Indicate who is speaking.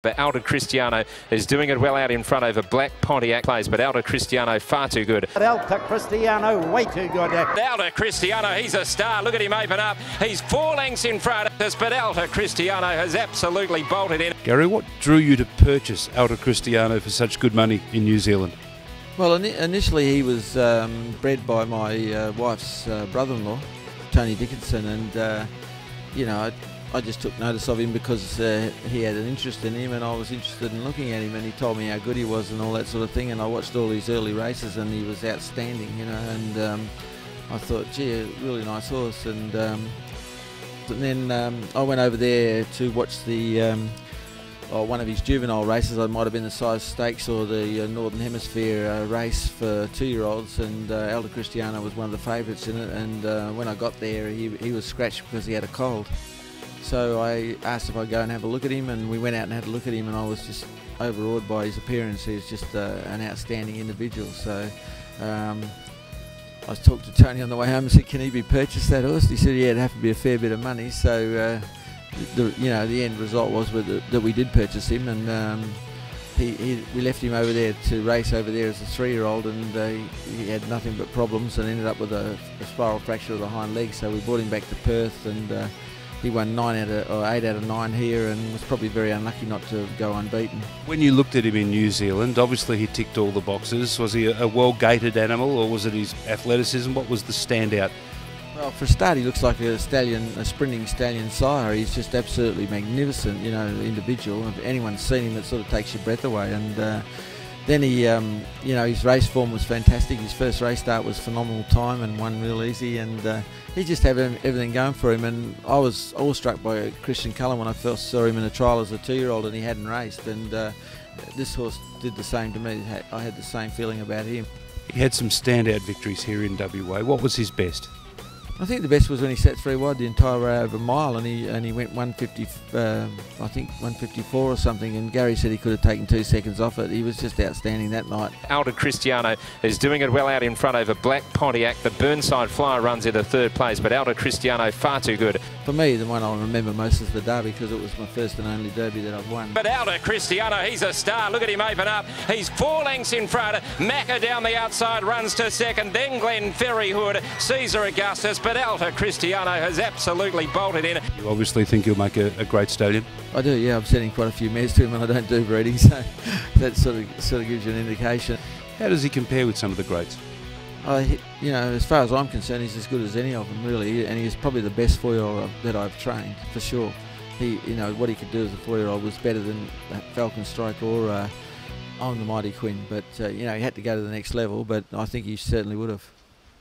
Speaker 1: But Alta Christiano is doing it well out in front over Black Pontiac plays, but Alta Christiano far too good.
Speaker 2: Alta Christiano way too good.
Speaker 1: Alta Christiano, he's a star. Look at him open up. He's 4 lengths in front of us, but Alta Christiano has absolutely bolted in.
Speaker 3: Gary, what drew you to purchase Alta Christiano for such good money in New Zealand?
Speaker 4: Well, initially he was bred by my wife's brother-in-law, Tony Dickinson, and you know, I just took notice of him because he had an interest in him and I was interested in looking at him, and he told me how good he was and all that sort of thing, and I watched all his early races and he was outstanding, you know, and I thought, gee, a really nice horse, and then I went over there to watch the one of his juvenile races. It might have been the Size Stakes or the Northern Hemisphere race for 2-year-olds, and Alta Christiano was one of the favourites in it, and when I got there he was scratched because he had a cold. So I asked if I'd go and have a look at him, and we went out and had a look at him, and I was just overawed by his appearance. He was just an outstanding individual. So I talked to Tony on the way home and said, can he be purchased, that horse? He said, yeah, it'd have to be a fair bit of money. So the end result was that we did purchase him, and we left him over there to race over there as a 3-year-old, and he had nothing but problems and ended up with a spiral fracture of the hind leg. So we brought him back to Perth, and he won 8 out of 9 here, and was probably very unlucky not to go unbeaten.
Speaker 3: When you looked at him in New Zealand, obviously he ticked all the boxes. Was he a well-gated animal, or was it his athleticism? What was the standout?
Speaker 4: Well, for a start, he looks like a sprinting stallion sire. He's just absolutely magnificent, you know, individual. If anyone's seen him, it sort of takes your breath away. And then he, you know, his race form was fantastic. His first race start was phenomenal time and won real easy, and he just had everything going for him. And I was awestruck by Christian Cullen when I first saw him in a trial as a 2-year-old, and he hadn't raced. And this horse did the same to me. I had the same feeling about him.
Speaker 3: He had some standout victories here in WA. What was his best?
Speaker 4: I think the best was when he sat 3 wide the entire way over a mile, and he went 150, I think 154 or something, and Gary said he could have taken 2 seconds off it. He was just outstanding that night.
Speaker 1: Alta Christiano is doing it well out in front over Black Pontiac. The Burnside Flyer runs into 3rd place, but Alta Christiano far too good.
Speaker 4: For me, the one I'll remember most is the Derby, because it was my first and only Derby that I've won.
Speaker 1: But Alta Christiano, he's a star. Look at him open up. He's 4 lengths in front. Macca down the outside runs to 2nd. Then Glenn Ferryhood, Caesar Augustus. But Alta Christiano has absolutely bolted in.
Speaker 3: You obviously think he'll make a great stallion?
Speaker 4: I do, yeah. I'm sending quite a few mares to him, and I don't do breeding, so that sort of gives you an indication.
Speaker 3: How does he compare with some of the greats?
Speaker 4: You know, as far as I'm concerned, he's as good as any of them, really, and he's probably the best 4-year-old that I've trained, for sure. You know, what he could do as a 4-year-old was better than Falcon Strike or On the Mighty Quinn, but you know, he had to go to the next level, but I think he certainly would have.